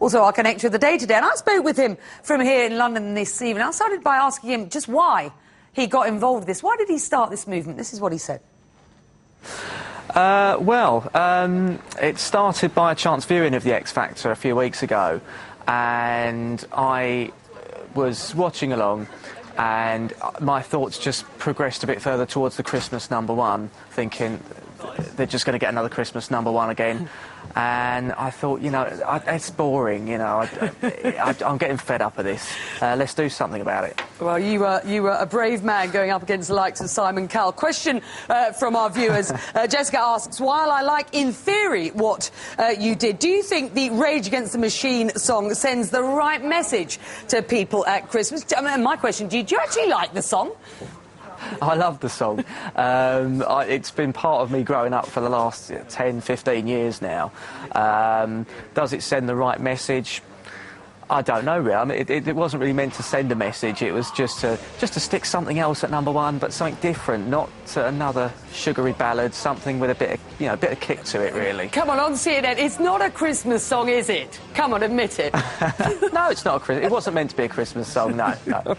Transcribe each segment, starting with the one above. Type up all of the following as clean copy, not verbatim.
also our connector of the day today. And I spoke with him from here in London this evening. I started by asking him just why he got involved with this. Why did he start this movement? This is what he said. It started by a chance viewing of the X Factor a few weeks ago, and I was watching along, and my thoughts just progressed a bit further towards the Christmas #1, thinking they're just going to get another Christmas #1 again. And I thought, you know, it's boring, you know, I'm getting fed up of this. Let's do something about it. Well, you were a brave man going up against the likes of Simon Cowell. Question from our viewers. Jessica asks, while I like, in theory, what you did, do you think the Rage Against the Machine song sends the right message to people at Christmas? I mean, my question, did you actually like the song? I love the song. It's been part of me growing up for the last 10, 15 years now. Does it send the right message? I don't know, really. I mean, it wasn't really meant to send a message. It was just to stick something else at #1, but something different, not another sugary ballad, something with a bit of kick to it, really. Come on CNN, it's not a Christmas song, is it? Come on, admit it. No, it's not a Christmas. It wasn't meant to be a Christmas song. No.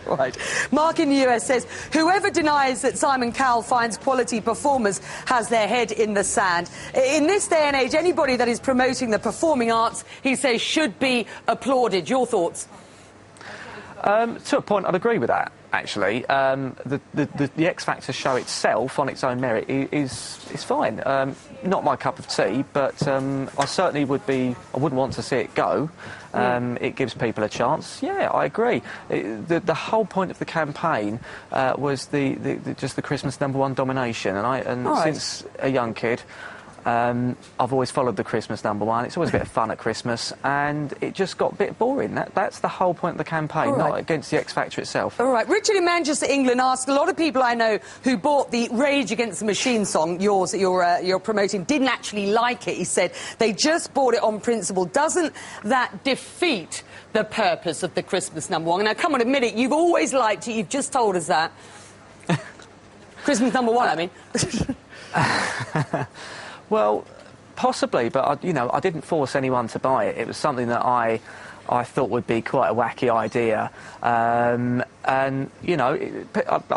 Right. Mark in the US says, whoever denies that Simon Cowell finds quality performers has their head in the sand. In this day and age, anybody that is promoting the performing arts, he says, should be applauded. Your thoughts? To a point, I'd agree with that, actually. The X Factor show itself, on its own merit, is fine. Not my cup of tea, but I certainly I wouldn't want to see it go. It gives people a chance. Yeah, I agree. The whole point of the campaign was just the Christmas #1 domination, and since a young kid, I've always followed the Christmas #1. It's always a bit of fun at Christmas, and it just got a bit boring. That's the whole point of the campaign, not against the X Factor itself. All right. Richard in Manchester, England asks, a lot of people I know who bought the Rage Against the Machine song, yours, that you're promoting, didn't actually like it. He said they just bought it on principle. Doesn't that defeat the purpose of the Christmas #1? Now, come on, admit it. You've always liked it. You've just told us that. Christmas #1, I mean. Well, possibly, but I didn't force anyone to buy it. It was something that I thought would be quite a wacky idea, and I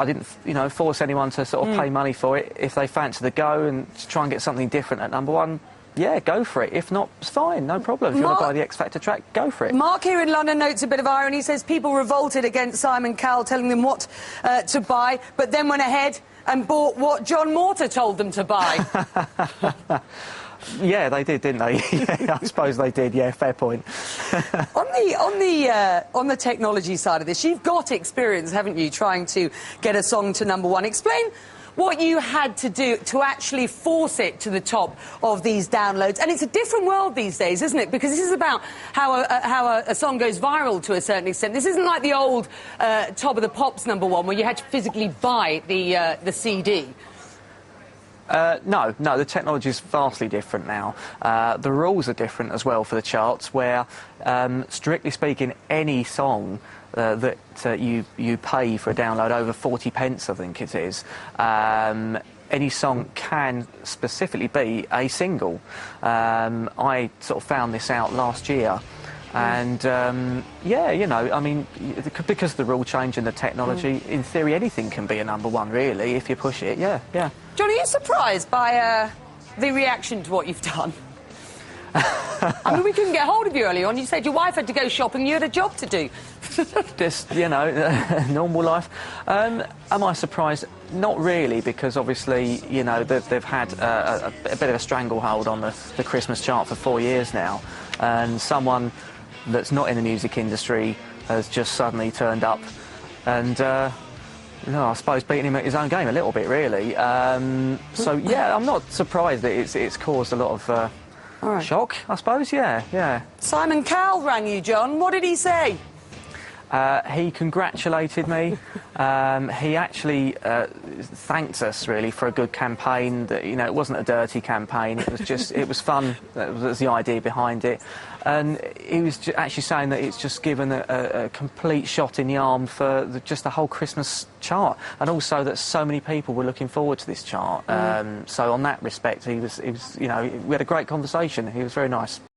didn't force anyone to sort of pay money for it. If they fancy the go and try and get something different at #1, yeah, go for it. If not, it's fine, no problem. If you want to buy the X Factor track, go for it. Mark here in London notes a bit of irony. He says people revolted against Simon Cowell telling them what to buy, but then went ahead and bought what Jon Morter told them to buy. Yeah, they did, didn't they? Yeah, I suppose they did. Yeah, fair point. on the technology side of this, you've got experience, haven't you, trying to get a song to #1? Explain what you had to do to actually force it to the top of these downloads. And it's a different world these days, isn't it? Because this is about how a song goes viral to a certain extent. This isn't like the old Top of the Pops #1 where you had to physically buy the CD. No, the technology is vastly different now. The rules are different as well for the charts, where, strictly speaking, any song that you pay for a download over 40 pence, I think it is, any song can specifically be a single. I sort of found this out last year. And, yeah, I mean, because of the rule change and the technology, in theory, anything can be a #1, really, if you push it, yeah. John, are you surprised by the reaction to what you've done? I mean, we couldn't get hold of you earlier on. You said your wife had to go shopping, you had a job to do. Just, normal life. Am I surprised? Not really, because obviously, they've had a bit of a stranglehold on the Christmas chart for 4 years now, and someone that's not in the music industry has just suddenly turned up and, I suppose beating him at his own game a little bit, really. So, yeah, I'm not surprised that it's caused a lot of shock, I suppose, yeah. Simon Cowell rang you, John. What did he say? He congratulated me. He actually thanked us, really, for a good campaign. That, it wasn't a dirty campaign. It was fun. That was the idea behind it. And he was actually saying that it's just given a complete shot in the arm for just the whole Christmas chart, and also that so many people were looking forward to this chart. So on that respect, we had a great conversation. He was very nice.